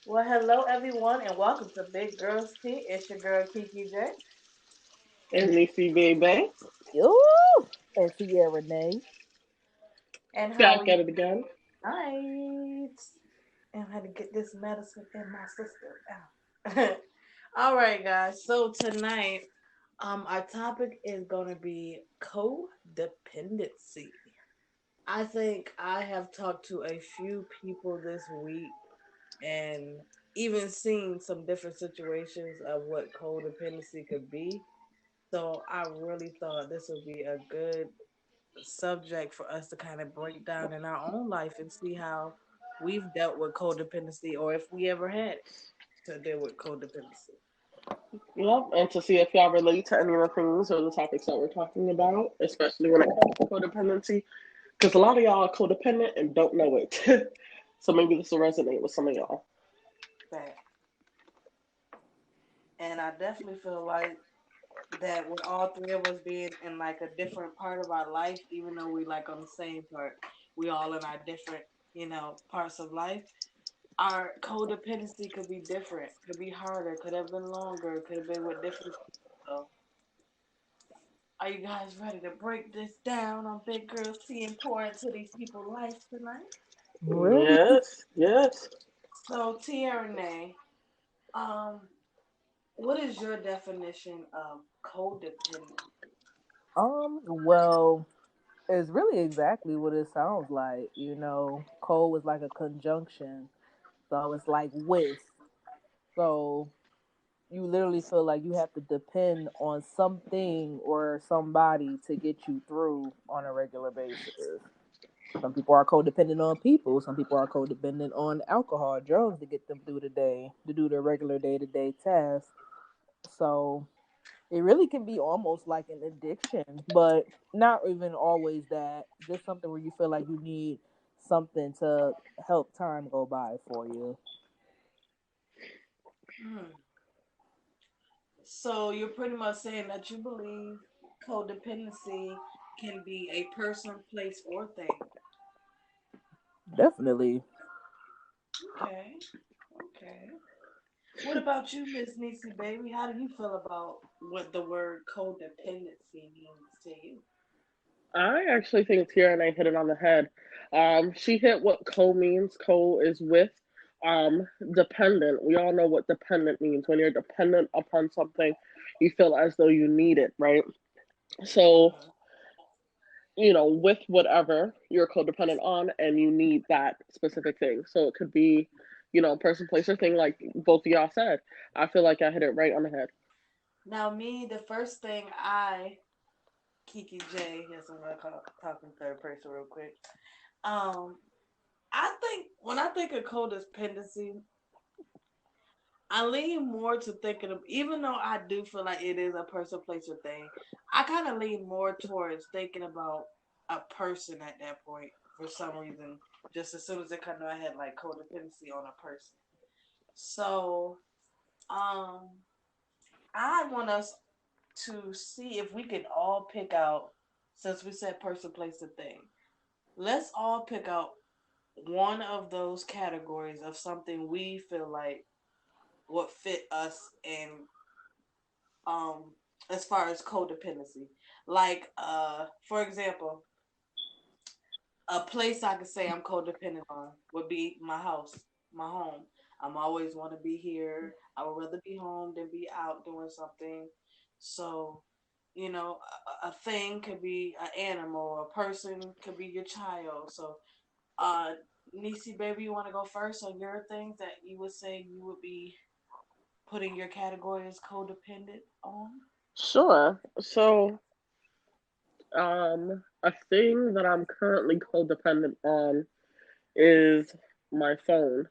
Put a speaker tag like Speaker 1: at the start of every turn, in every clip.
Speaker 1: Well, hello everyone, and welcome to Big Girls Tea. It's your girl Kiki J.
Speaker 2: And Nisi baby.
Speaker 3: Ooh, and Sierra Renee.
Speaker 1: And how are
Speaker 2: Back
Speaker 1: you
Speaker 2: at it again.
Speaker 1: tonight? And I had to get this medicine in my system. Ow. All right, guys. So tonight, our topic is going to be codependency. I think I have talked to a few people this week and even seen some different situations of what codependency could be. So I really thought this would be a good subject for us to kind of break down in our own life and see how we've dealt with codependency or if we ever had to deal with codependency.
Speaker 2: Yep, and to see if y'all relate to any of the things or the topics that we're talking about, especially when it comes to codependency, because a lot of y'all are codependent and don't know it. So maybe this will resonate with some of y'all.
Speaker 1: Back. And I definitely feel like that with all three of us being in like a different part of our life, even though we like on the same part, we all in our different, parts of life. Our codependency could be different, could be harder, could have been longer, could have been with different people. So are you guys ready to break this down on Big Girls Tea and pour into these people's lives tonight?
Speaker 3: Ready?
Speaker 2: Yes, yes.
Speaker 1: So, Tia Renee, um, what is your definition of codependent?
Speaker 3: Well, it's really exactly what it sounds like. Cold is like a conjunction, so it's like with. So you literally feel like you have to depend on something or somebody to get you through on a regular basis. Some people are codependent on people. Some people are codependent on alcohol, drugs to get them through the day, to do their regular day to day tasks. So it really can be almost like an addiction, but not even always that. Just something where you feel like you need something to help time go by for you.
Speaker 1: Hmm. So, you're pretty much saying that you believe codependency can be a person, place, or thing.
Speaker 3: Definitely.
Speaker 1: Okay, okay. What about you, Miss Nisi Baby? How do you feel about what the word codependency means to you?
Speaker 2: I actually think Tiara and I hit it on the head. She hit what co means. Co is with. Dependent. We all know what dependent means. When you're dependent upon something, you feel as though you need it, right? So
Speaker 1: Mm-hmm.
Speaker 2: with whatever you're codependent on and you need that specific thing. So it could be, person, place, or thing, like both of y'all said. I feel like I hit it right on the head.
Speaker 1: Now, me, the first thing Kiki J, yes, I'm gonna talk in third person real quick. Um, I think when I think of codependency, I lean more to thinking of, even though I do feel like it is a person, place, or thing, I kind of lean more towards thinking about a person at that point for some reason. Just as soon as it comes to my head, like codependency on a person. So, um, I want us to see if we can all pick out, since we said person, place, and thing. Let's all pick out one of those categories of something we feel like would fit us in um as far as codependency. Like for example, a place I could say I'm codependent on would be my house, my home. I'm always want to be here. I would rather be home than be out doing something. So, a thing could be an animal, a person could be your child. So, uh, Nisi, baby, you want to go first on your things that you would say you would be putting your category as codependent on?
Speaker 2: Sure. So, a thing that I'm currently codependent on is my phone.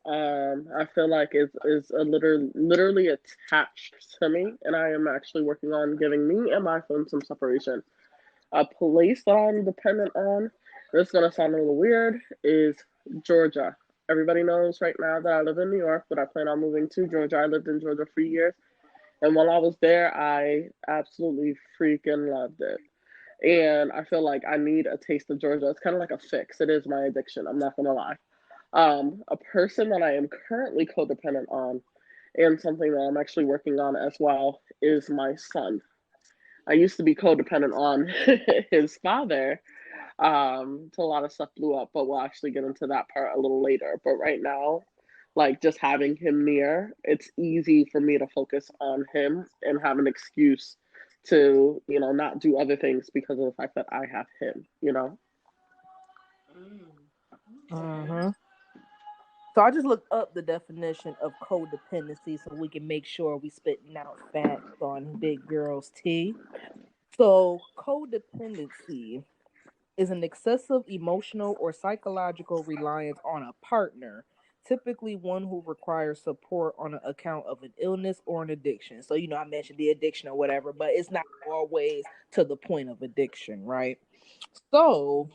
Speaker 2: I feel like is a literally attached to me, and I am actually working on giving me and my phone some separation. A place that I'm dependent on, this is gonna sound a little weird, is Georgia. Everybody knows right now that I live in New York, but I plan on moving to Georgia. I lived in Georgia for years, and while I was there, I absolutely freaking loved it. And I feel like I need a taste of Georgia. It's kind of like a fix. It is my addiction. I'm not gonna lie. A person that I am currently codependent on, and something that I'm actually working on as well, is my son. I used to be codependent on his father, till a lot of stuff blew up, but we'll actually get into that part a little later. But right now, like just having him near, it's easy for me to focus on him and have an excuse to, not do other things because of the fact that I have him.
Speaker 1: Mm. Okay.
Speaker 3: Mm-hmm. So I just looked up the definition of codependency so we can make sure we spitting out facts on big girls tea. So codependency is an excessive emotional or psychological reliance on a partner, typically one who requires support on account of an illness or an addiction. So, I mentioned the addiction or whatever, but it's not always to the point of addiction, right? So,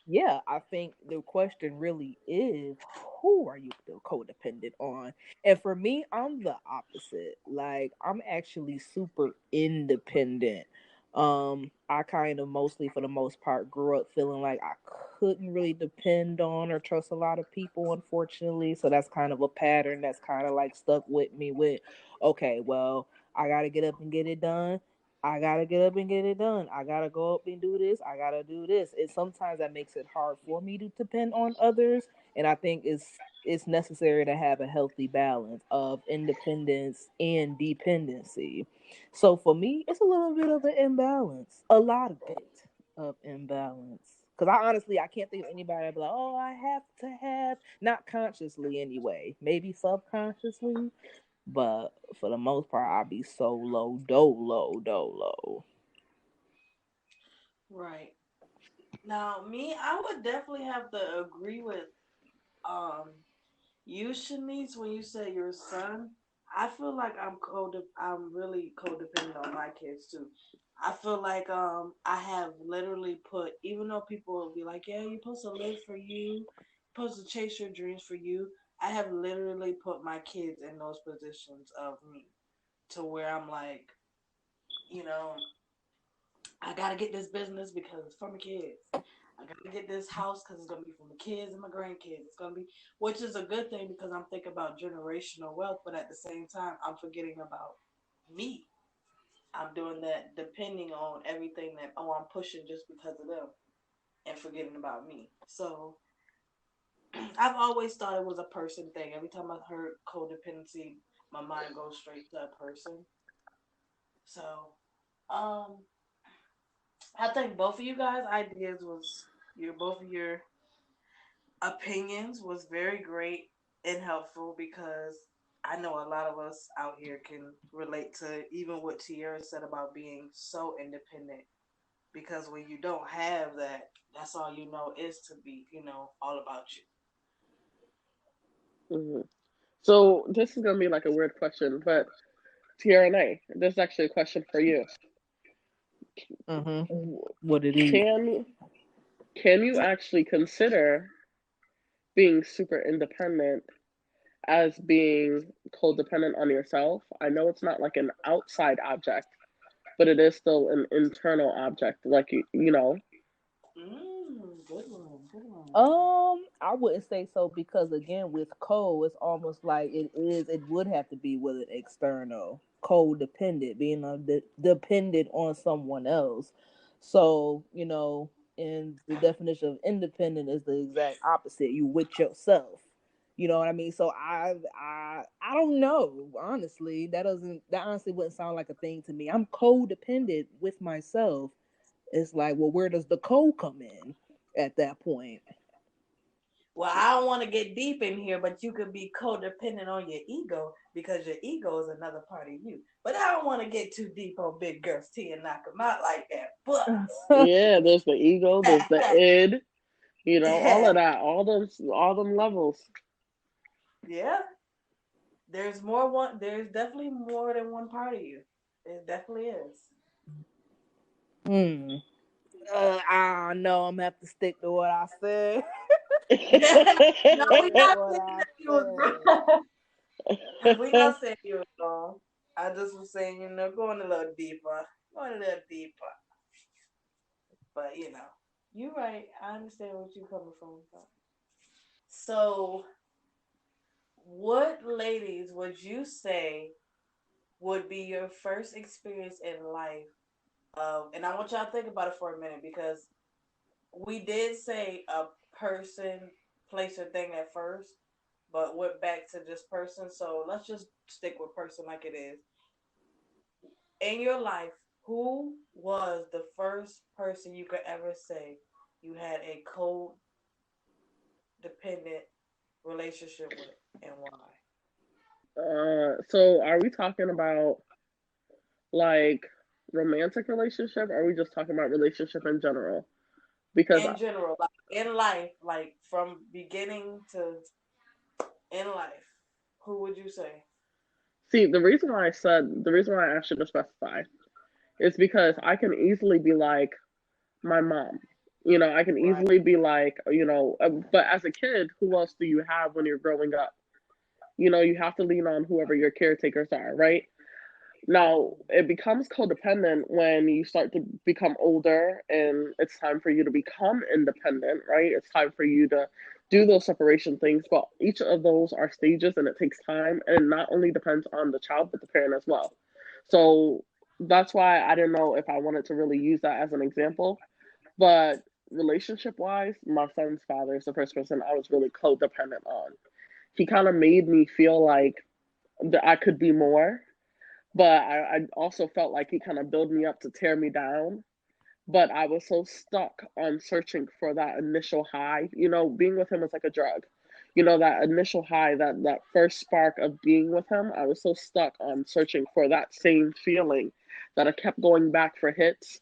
Speaker 3: yeah, I think the question really is, who are you still codependent on? And for me, I'm the opposite. Like, I'm actually super independent. I kind of mostly, for the most part, grew up feeling like I couldn't really depend on or trust a lot of people, unfortunately. So that's kind of a pattern that's kind of like stuck with me with, okay, well, I got to get up and get it done. I gotta get up and get it done. I gotta go up and do this. I gotta do this. And sometimes that makes it hard for me to depend on others. And I think it's necessary to have a healthy balance of independence and dependency. So for me, it's a little bit of an imbalance, a lot of bit of imbalance. Because I can't think of anybody that'd be like, oh, I have to have, not consciously anyway, maybe subconsciously, but for the most part, I'll be solo, dolo, dolo.
Speaker 1: Right. Now, me, I would definitely have to agree with um you, Shanice, when you say your son. I feel like I'm really codependent on my kids too. I feel like I have literally put, even though people will be like, yeah, you're supposed to live for you, you're supposed to chase your dreams for you. I have literally put my kids in those positions of me, to where I'm like, you know, I gotta get this business because it's for my kids. I gotta get this house because it's gonna be for my kids and my grandkids. It's gonna be, which is a good thing because I'm thinking about generational wealth, but at the same time, I'm forgetting about me. I'm doing that depending on everything that, oh, I'm pushing just because of them, and forgetting about me. So I've always thought it was a person thing. Every time I've heard codependency, my mind goes straight to a person. So um I think both of you guys' ideas was, your both of your opinions was very great and helpful, because I know a lot of us out here can relate to even what Tierra said about being so independent, because when you don't have that, that's all you know is to be, all about you.
Speaker 2: Hmm. So this is gonna be like a weird question, but Tiara and this is actually a question for you.
Speaker 3: Mm-hmm. What it is?
Speaker 2: Can can you actually consider being super independent as being codependent on yourself? I know it's not like an outside object, but it is still an internal object. Like you know.
Speaker 1: Good one, good one.
Speaker 3: I wouldn't say so because again, with code, it's almost like it would have to be with an external codependent, being dependent on someone else. So, and the definition of independent is the exact opposite. You with yourself. You know what I mean? So I don't know. Honestly, that honestly wouldn't sound like a thing to me. I'm codependent with myself. It's like, well, where does the code come in at that point?
Speaker 1: Well, I don't want to get deep in here, but you could be codependent on your ego, because your ego is another part of you. But I don't want to get too deep on Big Girl's T and knock them out like that. But
Speaker 2: Yeah, there's the ego, there's the id, all of that, all them levels.
Speaker 1: yeah, there's definitely more than one part of you. It definitely is.
Speaker 3: Hmm. I know I'm gonna have to stick to what I said.
Speaker 1: No, we
Speaker 3: Stick to
Speaker 1: not
Speaker 3: what
Speaker 1: saying
Speaker 3: I
Speaker 1: that you was
Speaker 3: said.
Speaker 1: wrong. We not saying you was wrong. I just was saying, going a little deeper. Going a little deeper. But you're right. I understand what you're coming from. So, what ladies would you say would be your first experience in life of, and I want y'all to think about it for a minute because we did say a person, place, or thing at first, but went back to just person. So let's just stick with person like it is. In your life, who was the first person you could ever say you had a codependent relationship with, and why?
Speaker 2: So are we talking about like romantic relationship? Or are we just talking about relationship in general? Because
Speaker 1: In general, like in life, like from beginning to in life, who would you say?
Speaker 2: see, the reason why I asked you to specify is because I can easily be like my mom. I can
Speaker 1: Right.
Speaker 2: easily be like, but as a kid, who else do you have when you're growing up? You have to lean on whoever your caretakers are, right? Now, it becomes codependent when you start to become older and it's time for you to become independent, right? It's time for you to do those separation things. But each of those are stages and it takes time. And it not only depends on the child, but the parent as well. So that's why I didn't know if I wanted to really use that as an example. But relationship wise, my son's father is the first person I was really codependent on. He kind of made me feel like that I could be more, but I also felt like he kind of built me up to tear me down. But I was so stuck on searching for that initial high. Being with him is like a drug. That initial high, that first spark of being with him, I was so stuck on searching for that same feeling that I kept going back for hits.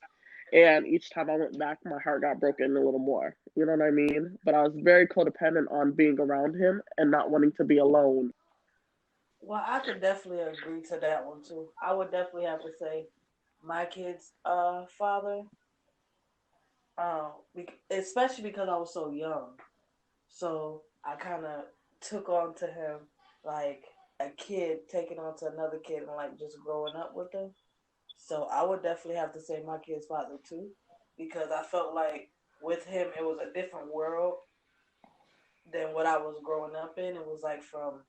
Speaker 2: And each time I went back, my heart got broken a little more. You know what I mean? But I was very codependent on being around him and not wanting to be alone.
Speaker 1: Well, I could definitely agree to that one too. I would definitely have to say my kid's father, especially because I was so young. So I kind of took on to him like a kid taking on to another kid and like just growing up with them. So I would definitely have to say my kid's father too, because I felt like with him it was a different world than what I was growing up in. It was like from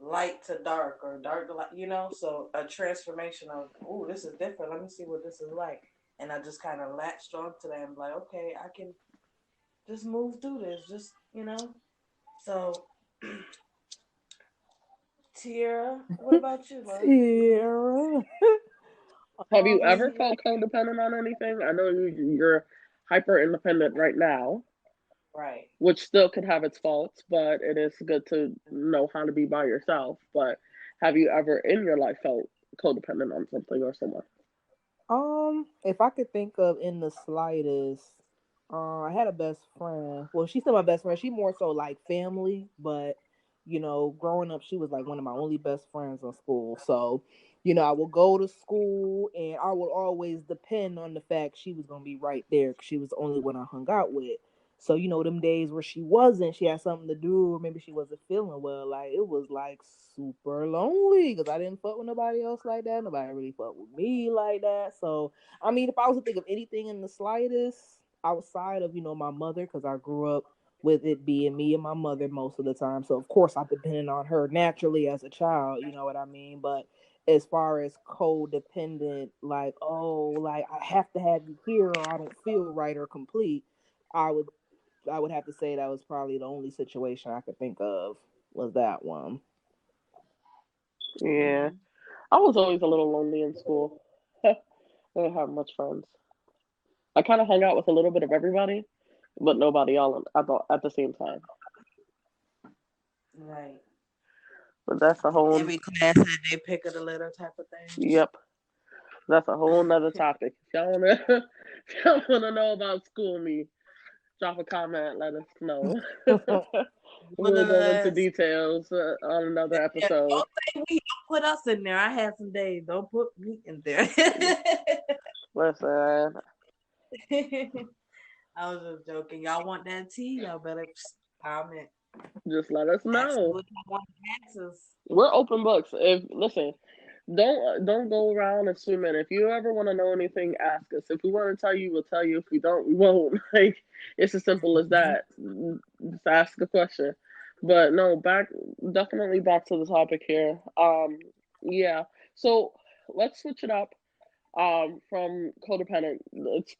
Speaker 1: light to dark or dark to light, So a transformation of, oh, this is different. Let me see what this is like. And I just kind of latched on to that and like, okay, I can just move through this, just. So, Tierra, what about you, love?
Speaker 3: Tierra.
Speaker 2: Have you
Speaker 3: Um,
Speaker 2: ever felt codependent on anything? I know you're hyper independent right now,
Speaker 1: Right.
Speaker 2: which still could have its faults, but it is good to know how to be by yourself. But have you ever in your life felt codependent on something or someone?
Speaker 3: if I could think of in the slightest, I had a best friend. Well, she's still my best friend. She more so like family, but growing up, she was like one of my only best friends in school. So, I would go to school, and I would always depend on the fact she was gonna be right there because she was the only one I hung out with. So, them days where she wasn't, she had something to do, or maybe she wasn't feeling well. Like it was like super lonely because I didn't fuck with nobody else like that. Nobody really fucked with me like that. So, I mean, if I was to think of anything in the slightest outside of my mother, because I grew up with it being me and my mother most of the time. So of course I depended on her naturally as a child. You know what I mean? But as far as codependent, like, oh, like I have to have you here or I don't feel right or complete, I would I would have to say that was probably the only situation I could think of was that one.
Speaker 2: Yeah,
Speaker 1: Mm-hmm.
Speaker 2: I was always a little lonely in school. I didn't have much friends. I kind of hung out with a little bit of everybody, but nobody all at the same time.
Speaker 1: Right.
Speaker 2: But that's a whole,
Speaker 1: Every class had their pick of the litter type of
Speaker 2: yep, that's a whole nother topic. If y'all wanna, if y'all wanna know about school me, drop a comment, let us know. We'll go into
Speaker 1: thing.
Speaker 2: details on another
Speaker 1: Yeah,
Speaker 2: episode.
Speaker 1: don't think we don't put us in there. I had some days. Don't put me in there.
Speaker 2: Listen,
Speaker 1: I was just joking. Y'all want that tea? Y'all better comment.
Speaker 2: just let us
Speaker 1: Ask me
Speaker 2: know.
Speaker 1: what y'all want to ask us.
Speaker 2: We're open books. If listen, Don't go around assuming. If you ever want to know anything, ask us. If we want to tell you, we'll tell you. If we don't, we won't. Like, it's as simple as
Speaker 3: Mhm.
Speaker 2: that. Just ask a question. But no, definitely back to the topic here. Yeah. So let's switch it up. From codependent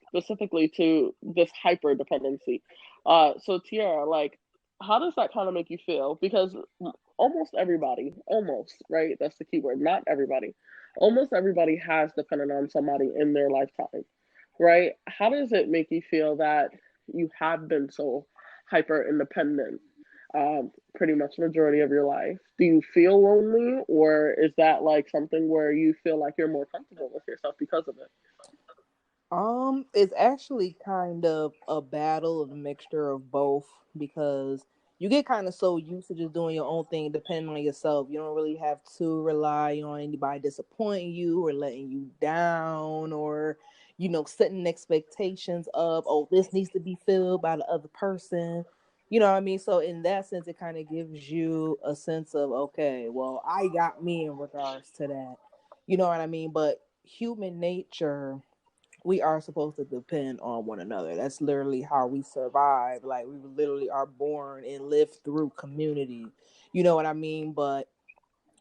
Speaker 2: specifically to this hyper dependency. So Tiara, like, how does that kind of make you feel? Because almost everybody, almost, right? That's the key word. Not everybody. Almost everybody has depended on somebody in their lifetime, right? How does it make you feel that you have been so hyper independent pretty much majority of your life? Do you feel lonely, or is that like something where you feel like you're more comfortable with yourself because of it?
Speaker 3: It's actually kind of a battle, a mixture of both, because you get kind of so used to just doing your own thing, depending on yourself. You don't really have to rely on anybody disappointing you or letting you down, or setting expectations of, oh, this needs to be filled by the other person. You know what I mean? So in that sense, it kind of gives you a sense of, okay, well, I got me in regards to that. You know what I mean? But human nature, we are supposed to depend on one another. That's literally how we survive. Like, we literally are born and live through community. You know what I mean? But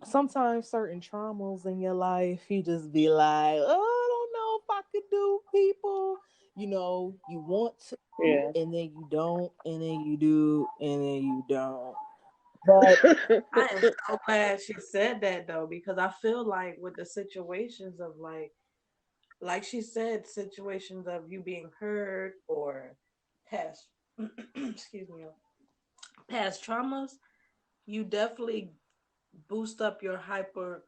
Speaker 3: sometimes certain traumas in your life, you just be like, oh, I don't know if I could do people. You want to,
Speaker 2: Yeah.
Speaker 3: and then you don't, and then you do, and then you don't. But
Speaker 1: I am so glad she said that though, because I feel like with the situations of like she said, situations of you being hurt or past, excuse me, past traumas, you definitely boost up your hyper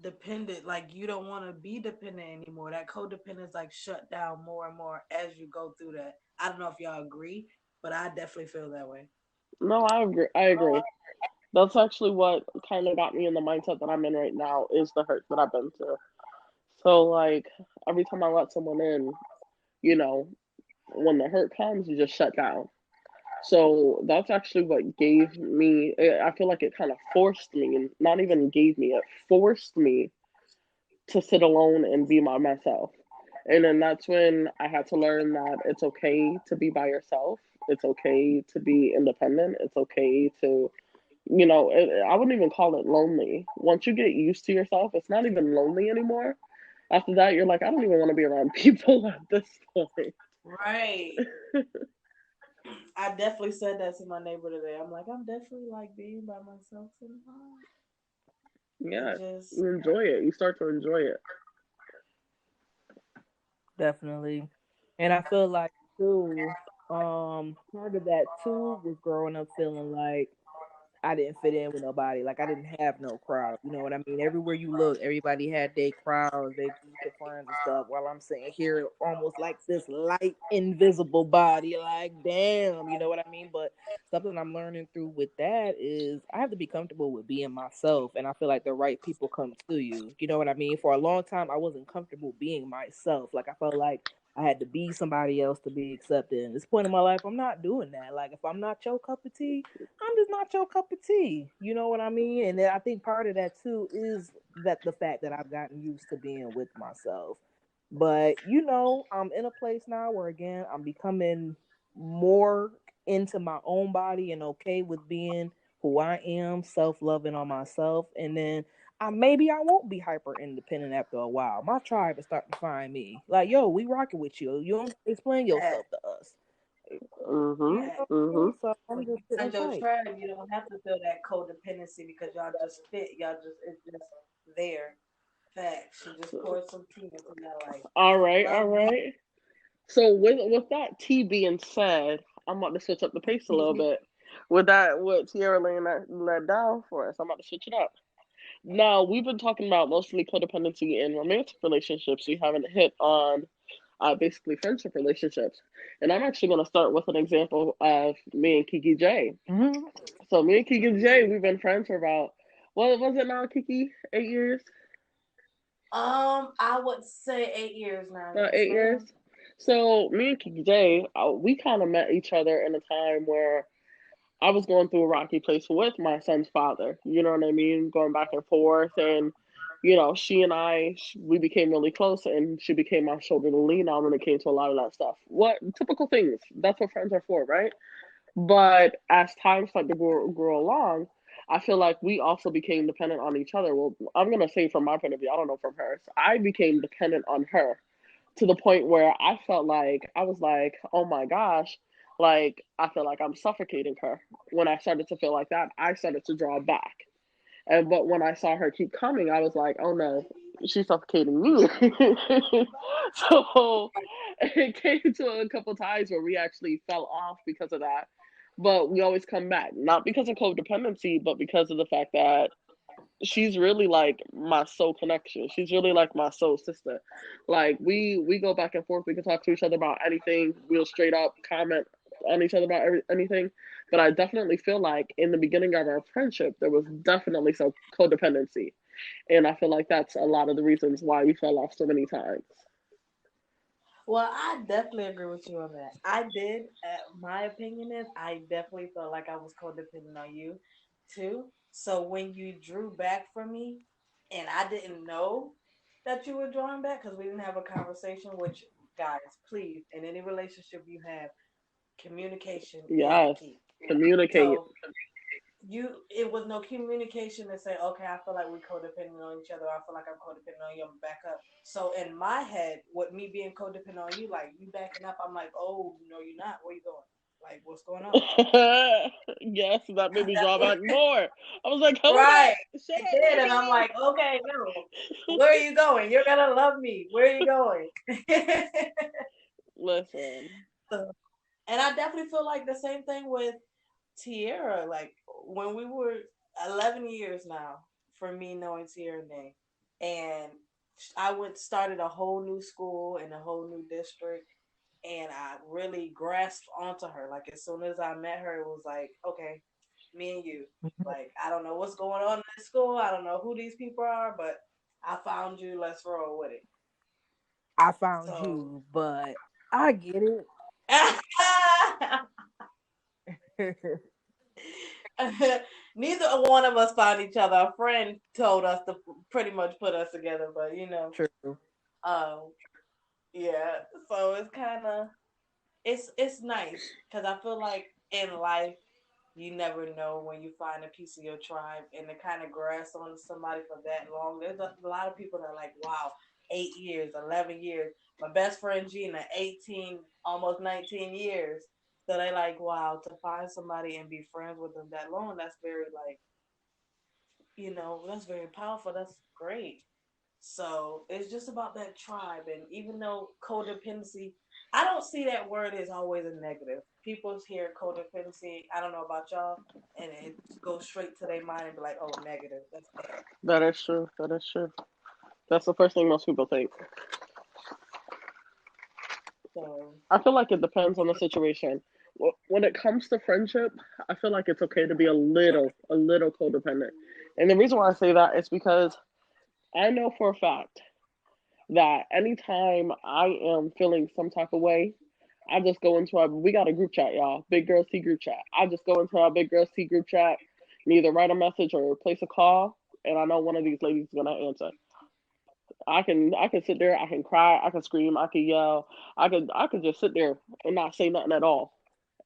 Speaker 1: dependent. Like you don't want to be dependent anymore. That codependence like shut down more and more as you go through that. I don't know if y'all agree, but I definitely feel that way.
Speaker 2: No, I agree. I agree. That's actually what kind of got me in the mindset that I'm in right now is the hurt that I've been through. So like every time I let someone in, you know, when the hurt comes, you just shut down. So that's actually what gave me. I feel like it kind of forced me, and not even gave me. It forced me to sit alone and be by myself. And then that's when I had to learn that it's okay to be by yourself. It's okay to be independent. It's okay to, I wouldn't even call it lonely. Once you get used to yourself, it's not even lonely anymore. After that, you're like, I don't even want to be around people at this point.
Speaker 1: Right. I definitely said that to my neighbor today. I'm like, I'm definitely like being by myself sometimes. It
Speaker 2: Yeah,
Speaker 1: just
Speaker 2: you enjoy it. You start to enjoy it.
Speaker 3: definitely. And I feel like too, part of that too was growing up feeling like I didn't fit in with nobody. Like, I didn't have no crowd. You know what I mean? Everywhere you look, everybody had their crowds, their group of friends and stuff. While I'm sitting here, almost like this light, invisible body. Like, damn, you know what I mean? But something I'm learning through with that is I have to be comfortable with being myself, and I feel like the right people come to you. You know what I mean? For a long time, I wasn't comfortable being myself. Like, I felt like I had to be somebody else to be accepted. At this point in my life, I'm not doing that. Like, if I'm not your cup of tea, I'm just not your cup of tea. You know what I mean? And then I think part of that too is that the fact that I've gotten used to being with myself. But I'm in a place now where again I'm becoming more into my own body and okay with being who I am, self-loving on myself, and then maybe I won't be hyper independent after a while. My tribe is starting to find me. Like, yo, we rocking with you. You don't explain
Speaker 1: that.
Speaker 3: yourself to us.
Speaker 2: Mhm.
Speaker 3: You
Speaker 1: Yeah.
Speaker 3: know what I
Speaker 2: Mhm.
Speaker 3: mean? So
Speaker 1: When
Speaker 3: I'm
Speaker 1: you
Speaker 3: just sitting
Speaker 1: find your
Speaker 3: tight.
Speaker 1: tribe, you don't have to feel that codependency because y'all just fit. Y'all just it's just there. Facts. She just poured some tea into that like
Speaker 2: All right. All
Speaker 1: love me.
Speaker 2: right. So with that tea being said, I'm about to switch up the pace a little bit. With that, with Tierra laying that let down for us, I'm about to switch it up. Now we've been talking about mostly codependency in romantic relationships. We haven't hit on basically friendship relationships, and I'm actually going to start with an example of me and Kiki J.
Speaker 3: Mm-hmm.
Speaker 2: So me and Kiki J, we've been friends for about what was it now, Kiki? 8 years?
Speaker 1: I would say 8 years now.
Speaker 2: About
Speaker 1: Yes,
Speaker 2: 8 years.
Speaker 1: ma'am.
Speaker 2: So me and Kiki J, we kind of met each other in a time where I was going through a rocky place with my son's father. You know what I mean? Going back and forth, and she and we became really close, and she became my shoulder to lean on when it came to a lot of that stuff. What typical things? That's what friends are for, right? But as time started to grow along, I feel like we also became dependent on each other. Well, I'm gonna say from my point of view, I don't know from hers. I became dependent on her to the point where I felt like I was like, oh my gosh, like I feel like I'm suffocating her. When I started to feel like that, I started to draw back. And but when I saw her keep coming, I was like, oh no, she's suffocating me. So it came to a couple times where we actually fell off because of that. But we always come back, not because of codependency, but because of the fact that she's really like my soul connection. She's really like my soul sister. Like we go back and forth. We can talk to each other about anything. We'll straight up comment on each other about anything. But I definitely feel like in the beginning of our friendship, there was definitely some codependency, and I feel like that's a lot of the reasons why we fell off so many times.
Speaker 1: Well, I definitely agree with you on that. I did. My opinion is, I definitely felt like I was codependent on you, too. So when you drew back from me, and I didn't know that you were drawing back because we didn't have a conversation. Which, guys, please, in any relationship you have, communication is the
Speaker 2: Yes,
Speaker 1: key.
Speaker 2: communicate.
Speaker 1: So it was no communication to say, okay, I feel like we're codependent on each other. I feel like I'm codependent on you. I'm back up. So in my head, with me being codependent on you, like you backing up, I'm like, oh no, you're not. Where you going? Like, what's going on?
Speaker 2: Yes, that made me
Speaker 1: That's
Speaker 2: draw
Speaker 1: what,
Speaker 2: back more. I was like, hold
Speaker 1: right.
Speaker 2: up, shut
Speaker 1: It
Speaker 2: up,
Speaker 1: did,
Speaker 2: wait
Speaker 1: and I'm like, okay, no. Where are you going? You're gonna love me. Where are you going?
Speaker 2: Listen.
Speaker 1: So, and I definitely feel like the same thing with Tierra. Like when we were 11 years now for me knowing Tierra Day, and I went started a whole new school in a whole new district, and I really grasped onto her. Like as soon as I met her, it was like, okay, me and you. Like I don't know what's going on in this school. I don't know who these people are, but I found you. Let's roll with it.
Speaker 3: I found
Speaker 1: So
Speaker 3: you, but I get it.
Speaker 1: neither one of us found each other. A friend told us to pretty much put us together, but
Speaker 3: True.
Speaker 1: um, yeah. So it's kind of it's nice because I feel like in life you never know when you find a piece of your tribe and to kind of grasp on somebody for that long. There's a lot of people that are like, wow, 8 years, 11 years. My best friend Gina, 18, almost 19 years. So they like, wow, to find somebody and be friends with them that long, that's very like, that's very powerful. That's great. So it's just about that tribe. And even though codependency, I don't see that word as always a negative. People hear codependency, I don't know about y'all, and it goes straight to their mind and be like, oh, negative. That's bad.
Speaker 2: That is true. That is true. That's the first thing most people think.
Speaker 1: So,
Speaker 2: I feel like it depends on the situation. When it comes to friendship, I feel like it's okay to be a little codependent. And the reason why I say that is because I know for a fact that anytime I am feeling some type of way, I just go into we got a group chat, y'all, Big Girls Tea group chat. I just go into our Big Girls Tea group chat and either write a message or place a call, and I know one of these ladies is gonna answer. I can sit there, I can cry, I can scream, I can yell, I could just sit there and not say nothing at all,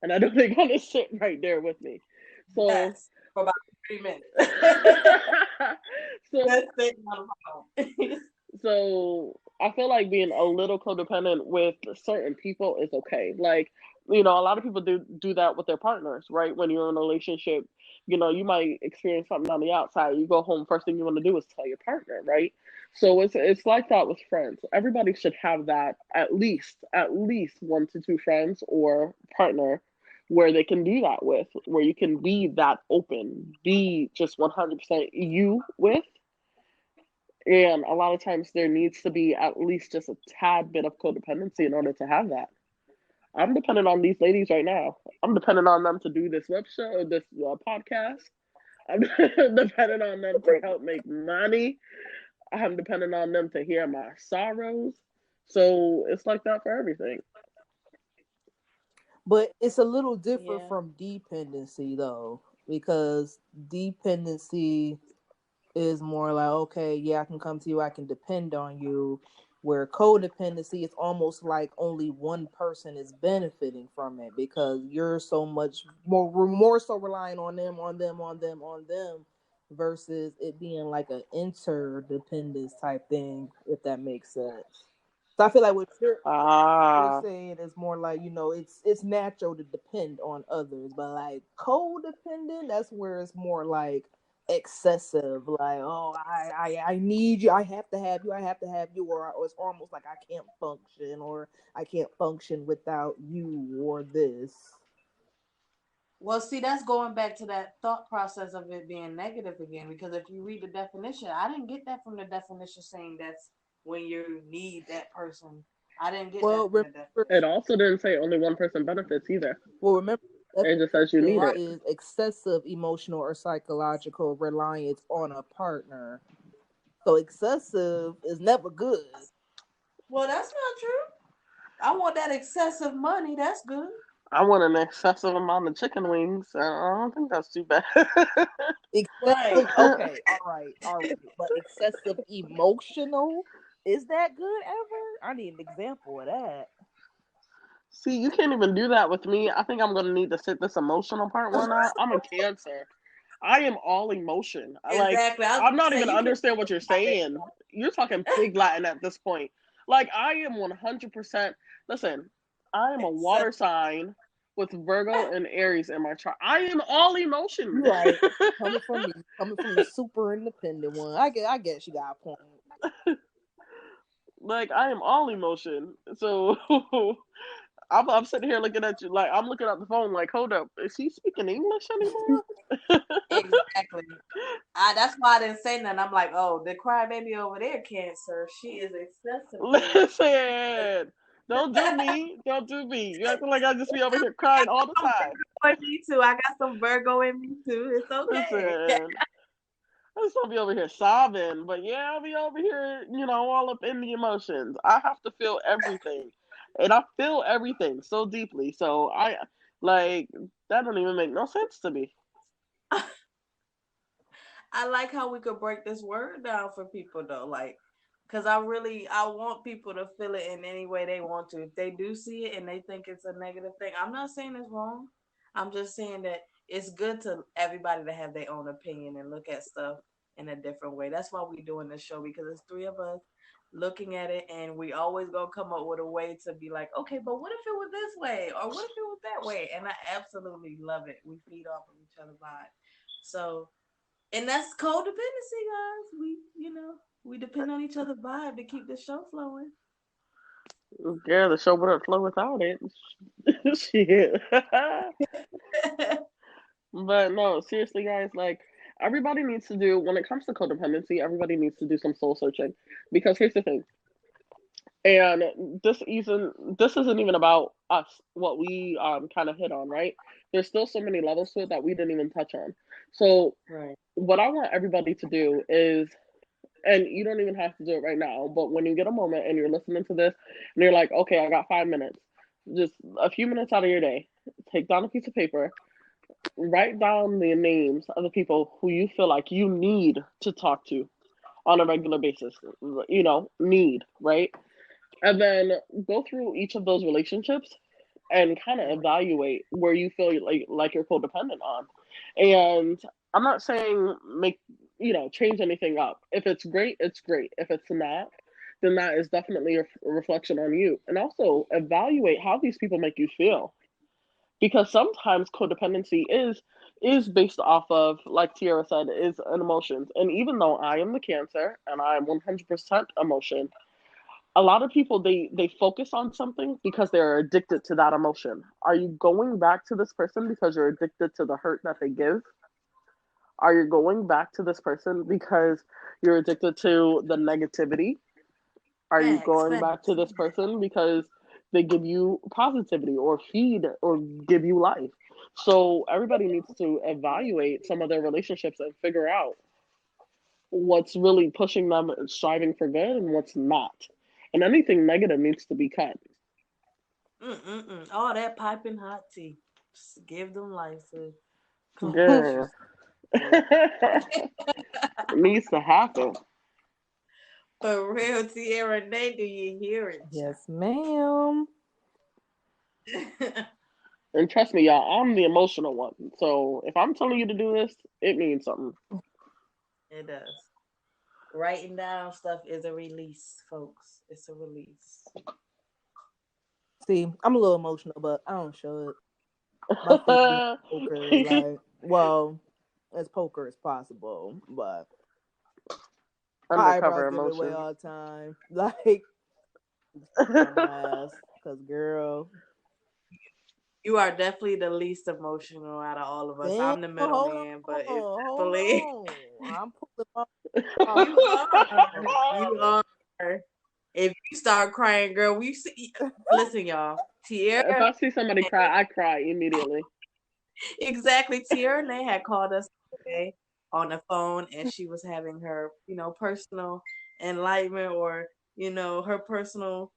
Speaker 2: and I know they're gonna sit right there with me. So,
Speaker 1: yes, for about 3 minutes.
Speaker 2: so
Speaker 1: That's it on the phone.
Speaker 2: So I feel like being a little codependent with certain people is okay. Like, a lot of people do that with their partners, right? When you're in a relationship, you might experience something on the outside. You go home, first thing you want to do is tell your partner, right? So it's like that with friends. Everybody should have that at least 1 to 2 friends or partner where they can do that with, where you can be that open, be just 100% you with, and a lot of times there needs to be at least just a tad bit of codependency in order to have that. I'm dependent on these ladies right now. I'm dependent on them to do this web show, this podcast. I'm dependent on them to help make money. I'm dependent on them to hear my sorrows. So it's like that for everything.
Speaker 3: But it's a little different
Speaker 1: Yeah.
Speaker 3: from dependency though, because dependency is more like, okay, yeah, I can come to you, I can depend on you. Where codependency, it's almost like only one person is benefiting from it because you're so much more so relying on them, on them, versus it being like an interdependence type thing, if that makes sense. So I feel like what you're
Speaker 2: Ah.
Speaker 3: saying is more like, it's natural to depend on others, but like codependent, that's where it's more like excessive, like, oh, I need you, I have to have you, or it's almost like I can't function, or I can't function without you, or this.
Speaker 1: Well, see, that's going back to that thought process of it being negative again. Because if you read the definition, I didn't get that from the definition saying that's when you need that person. I didn't get that
Speaker 3: Well,
Speaker 1: from the
Speaker 3: remember,
Speaker 2: It
Speaker 1: definition.
Speaker 2: also didn't say only one person benefits either.
Speaker 3: remember,
Speaker 2: It just says you need
Speaker 3: definition
Speaker 2: it.
Speaker 3: is excessive emotional or psychological reliance on a partner. So excessive is never good.
Speaker 1: Well, that's not true. I want that excessive money. That's good.
Speaker 2: I want an excessive amount of chicken wings. I don't think that's too bad.
Speaker 1: Right.
Speaker 3: Excessive, okay, all right. But excessive emotional, is that good ever? I need an example of that.
Speaker 2: See, you can't even do that with me. I think I'm gonna need to sit this emotional part one out. I'm a Cancer. I am all emotion.
Speaker 1: Exactly. I was
Speaker 2: I'm not
Speaker 1: gonna say
Speaker 2: even
Speaker 1: you can
Speaker 2: understand what you're saying. You're talking pig Latin at this point. Like I am 100%. Listen, I am a water
Speaker 1: excessive.
Speaker 2: sign with Virgo and Aries in my chart. I am all emotion.
Speaker 3: You right. Coming from the super independent one. I guess you got a point.
Speaker 2: Like I am all emotion. So I'm sitting here looking at you like I'm looking at the phone like, hold up, is he speaking English anymore?
Speaker 1: Exactly. That's why I didn't say nothing. I'm like, oh, the crybaby over there, Cancer. She is excessively.
Speaker 2: Listen, don't do me. Don't do me. You acting like I just be over here crying all the
Speaker 1: Some
Speaker 2: time.
Speaker 1: Virgo in me too. I got some Virgo in me too. It's okay.
Speaker 2: Listen, I just don't be over here sobbing, but yeah, I'll be over here, all up in the emotions. I have to feel everything, and I feel everything so deeply. So like that don't even make no sense to me.
Speaker 1: I like how we could break this word down for people though, like, cause I want people to feel it in any way they want to. If they do see it and they think it's a negative thing, I'm not saying it's wrong. I'm just saying that it's good to everybody to have their own opinion and look at stuff in a different way. That's why we're doing this show because it's three of us looking at it, and we always gonna come up with a way to be like, okay, but what if it was this way, or what if it was that way? And I absolutely love it. We feed off of each other's vibe. So and that's codependency, guys. We depend on each other's vibe to keep the show flowing.
Speaker 2: Yeah, the show wouldn't flow without it. Shit. But no, seriously, guys, like everybody needs to do when it comes to codependency, everybody needs to do some soul searching. Because here's the thing, and this isn't even about us, what we kind of hit on, right? There's still so many levels to it that we didn't even touch on. So
Speaker 1: Right.
Speaker 2: what I want everybody to do is, and you don't even have to do it right now, but when you get a moment and you're listening to this and you're like, okay, I got 5 minutes, just a few minutes out of your day, take down a piece of paper, write down the names of the people who you feel like you need to talk to on a regular basis. Need, right? And then go through each of those relationships and kind of evaluate where you feel like you're codependent on. And I'm not saying change anything up. If it's great, it's great. If it's not, then that is definitely a reflection on you. And also evaluate how these people make you feel, because sometimes codependency is based off of, like Tiara said, is an emotions. And even though I am the Cancer and I am 100% emotion, a lot of people they focus on something because they're addicted to that emotion. Are you going back to this person because you're addicted to the hurt that they give? Are you going back to this person because you're addicted to the negativity? Are you
Speaker 1: Facts,
Speaker 2: going back
Speaker 1: facts.
Speaker 2: to this person because they give you positivity or feed or give you life? So everybody needs to evaluate some of their relationships and figure out what's really pushing them striving for good and what's not. And anything negative needs to be cut.
Speaker 1: Mm-mm-mm. All that piping hot tea. Just give them life. So come on with
Speaker 2: Yeah.
Speaker 1: you.
Speaker 2: needs to happen.
Speaker 1: For real, Tierra Nay, do you hear it,
Speaker 3: Yes, ma'am.
Speaker 1: child?
Speaker 2: And trust me, y'all, I'm the emotional one. So if I'm telling you to do this, it means something.
Speaker 1: It does. Writing down stuff is a release, folks. It's a release.
Speaker 3: See, I'm a little emotional, but I don't show it. My feelings poker, like, well, as poker as possible, but my
Speaker 2: Undercover
Speaker 3: eyebrows give it away
Speaker 2: emotions.
Speaker 3: all the time. Like, dumbass, cause girl,
Speaker 1: You are definitely the least emotional out of all of us.
Speaker 3: damn,
Speaker 1: I'm the
Speaker 3: hold on,
Speaker 1: middleman, but it's
Speaker 3: hold
Speaker 1: definitely
Speaker 3: on. I'm pulling my
Speaker 1: you are. You
Speaker 3: card.
Speaker 1: are. If you start crying, girl, we see. Listen, y'all.
Speaker 2: If
Speaker 1: Tierra,
Speaker 2: I see somebody cry, I cry immediately.
Speaker 1: exactly. Tierra Nay had called us today on the phone, and she was having her, personal enlightenment, or her personal,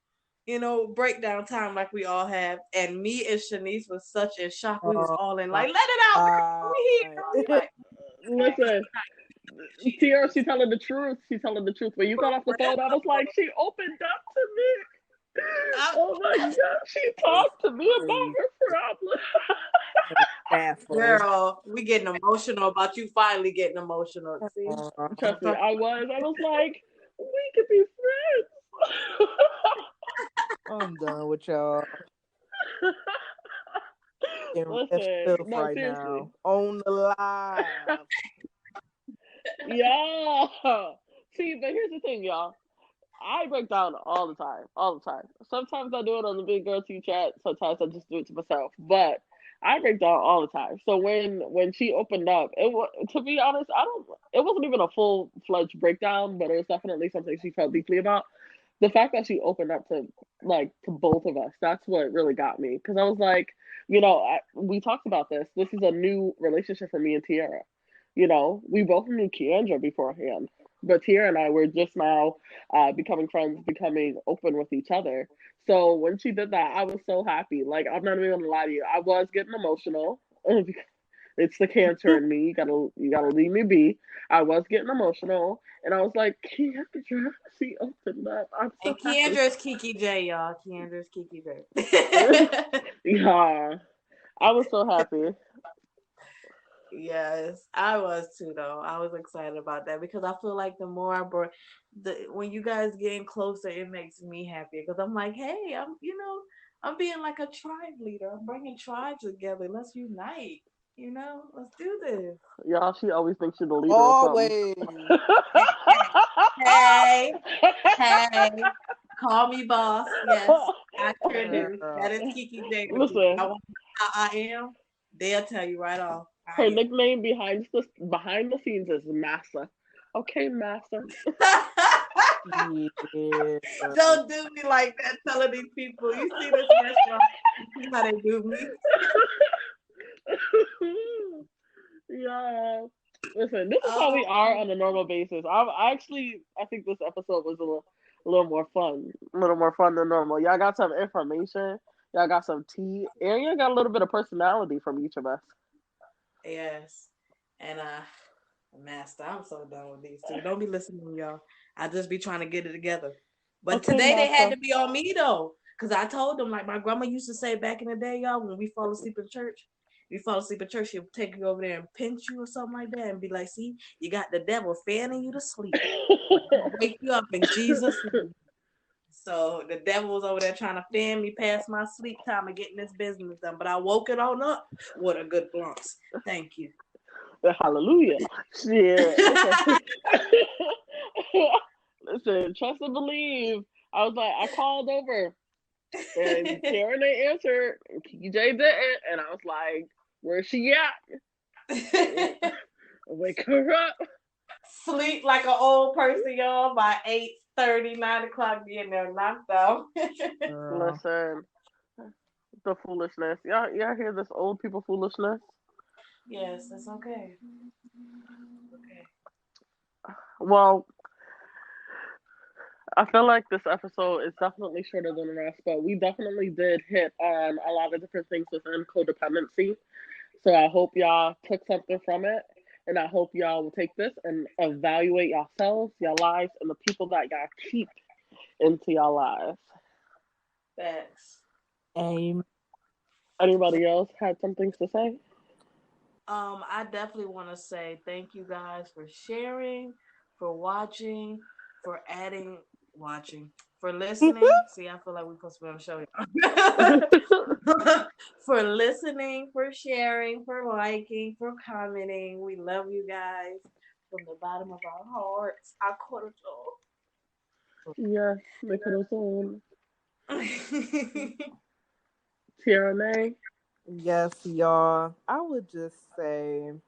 Speaker 1: breakdown time, like we all have. And me and Shanice was such in shock. We was
Speaker 3: Oh
Speaker 1: all in
Speaker 3: my
Speaker 1: like, let it out, girl.
Speaker 3: god.
Speaker 1: We here. We like,
Speaker 2: Listen,
Speaker 1: she
Speaker 2: Tiara, she telling the truth. She telling the truth. When you
Speaker 1: for
Speaker 2: got off the phone, I was
Speaker 1: real.
Speaker 2: like, she opened up to me.
Speaker 1: I'm
Speaker 2: Oh my God, she talked to me about
Speaker 3: Crazy.
Speaker 2: her problem.
Speaker 3: Baffled.
Speaker 1: Girl, we getting emotional about you finally getting emotional. See?
Speaker 2: Trust me,
Speaker 1: So,
Speaker 2: I was. I was like, we could be friends.
Speaker 3: I'm done with y'all. In real
Speaker 2: Listen,
Speaker 3: filth
Speaker 2: no,
Speaker 3: right
Speaker 2: seriously.
Speaker 3: now. On the live.
Speaker 2: Yeah. See, but here's the thing, y'all. I break down all the time, all the time. Sometimes I do it on the big girl T chat. Sometimes I just do it to myself. But I break down all the time. So when she opened up, to be honest, I don't. It wasn't even a full fledged breakdown, but it was definitely something she felt deeply about. The fact that she opened up to both of us, that's what really got me. Because I was like, we talked about this. This is a new relationship for me and Tiara. We both knew Keandra beforehand, but Tiara and I were just now becoming friends, becoming open with each other. So when she did that, I was so happy. Like, I'm not even gonna lie to you, I was getting emotional. It's the cancer in me. You gotta leave me be. I was getting emotional, and I was like, Keandra, she opened up. I'm so
Speaker 1: and
Speaker 2: happy.
Speaker 1: Keandra's Kiki J, y'all. Keandra's Kiki J.
Speaker 2: Yeah, I was so happy.
Speaker 1: Yes, I was too though. I was excited about that because I feel like the more I brought when you guys getting closer, it makes me happier because I'm like, hey, I'm being like a tribe leader. I'm bringing tribes together. Let's unite. Let's do this.
Speaker 2: Y'all, she always thinks she's the leader or something.
Speaker 3: Always.
Speaker 1: Hey, hey, hey, call me boss. Yes, I sure do. That
Speaker 3: Girl.
Speaker 1: is Kiki J. But if I
Speaker 2: Listen,
Speaker 1: want to know how I am, they'll tell you right off.
Speaker 2: her
Speaker 1: I
Speaker 2: nickname behind the scenes is Massa. Okay, Massa.
Speaker 1: am.
Speaker 3: Yeah.
Speaker 1: Don't do me like that, telling these people. You see this restaurant? You see how they do me?
Speaker 2: Yeah. Listen, this is how
Speaker 1: Oh,
Speaker 2: we are on a normal basis. I think this episode was a little more fun, a little more fun than normal. Y'all got some information, y'all got some tea, and you got a little bit of personality from each of us.
Speaker 1: yes. And master, I'm so done with these two. Don't be listening, y'all. I just be trying to get it together. But
Speaker 2: Okay,
Speaker 1: today they had
Speaker 2: Massa.
Speaker 1: to be on me though, because I told them like my grandma used to say back in the day, y'all, when we fall asleep in church. You fall asleep in church, she'll take you over there and pinch you or something like that and be like, see, you got the devil fanning you to sleep. But he'll wake you up in Jesus' name. So the devil was over there trying to fan me past my sleep time and getting this business done. But I woke it on up with a good blunts. Thank you.
Speaker 2: Hallelujah. Shit. Listen. Listen, trust and believe. I was like, I called over and Karen didn't answer and KJ didn't. And I was like, where's she at? Wake her up.
Speaker 1: Sleep like an old person, y'all, by 8:30, 9 o'clock, being there knocked out.
Speaker 3: Girl.
Speaker 2: Listen, the foolishness. Y'all hear this old people foolishness?
Speaker 1: Yes, it's okay. Okay.
Speaker 2: Well, I feel like this episode is definitely shorter than the rest, but we definitely did hit on a lot of different things within codependency. So I hope y'all took something from it. And I hope y'all will take this and evaluate yourselves, your lives, and the people that y'all keep into your lives.
Speaker 1: Facts.
Speaker 3: Amen.
Speaker 2: Anybody else had some things to say?
Speaker 1: I definitely want to say thank you guys for sharing, for watching, for adding, watching, for listening. See, I feel like we're supposed to be on the show. For listening, for sharing, for liking, for commenting. We love you guys from the bottom of our hearts. I caught
Speaker 2: Yes, make it own.
Speaker 1: it all.
Speaker 2: Tiara May.
Speaker 3: Yes, y'all. I would just say, and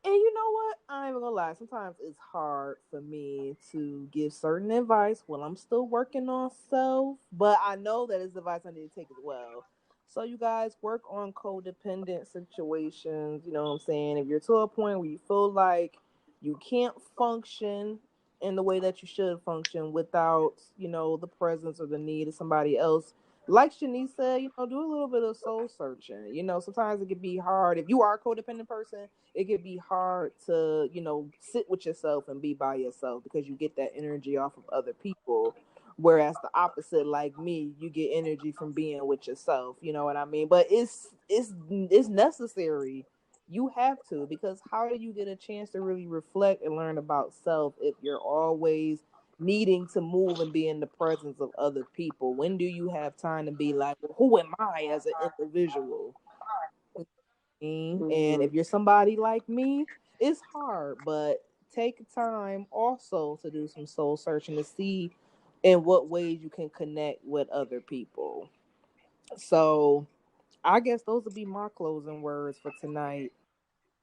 Speaker 3: you know what? I ain't even gonna lie. Sometimes it's hard for me to give certain advice when I'm still working on self, but I know that it's advice I need to take as well. So you guys work on codependent situations. You know what I'm saying? If you're to a point where you feel like you can't function in the way that you should function without, the presence or the need of somebody else, like Shanice said, do a little bit of soul searching. Sometimes it can be hard. If you are a codependent person, it can be hard to, sit with yourself and be by yourself because you get that energy off of other people. Whereas the opposite, like me, you get energy from being with yourself. You know what I mean? But it's necessary. You have to, because how do you get a chance to really reflect and learn about self if you're always needing to move and be in the presence of other people? When do you have time to be like, well, who am I as an individual? And
Speaker 2: Mm-hmm.
Speaker 3: if you're somebody like me, it's hard, but take time also to do some soul searching to see in what ways you can connect with other people. So I guess those would be my closing words for tonight.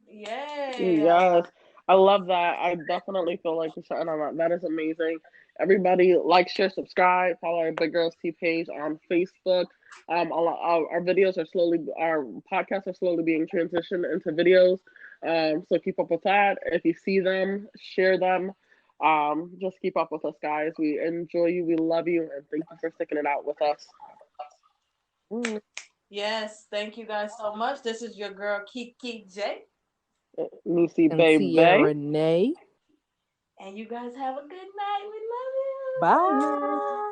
Speaker 1: Yeah.
Speaker 2: Yes, I love that. I definitely feel like we should end on that. That is amazing. Everybody, like, share, subscribe, follow our Big Girls Tea page on Facebook. Our videos are our podcasts are slowly being transitioned into videos. So keep up with that. If you see them, share them. Just keep up with us, guys. We enjoy you. We love you, and thank you for sticking it out with us.
Speaker 3: Mm.
Speaker 1: Yes. Thank you guys so much. This is your girl Kiki J.
Speaker 2: Lucy
Speaker 3: And
Speaker 2: Bay Bay.
Speaker 3: Sierra Nay.
Speaker 1: And you guys have a good night. We love you.
Speaker 3: Bye.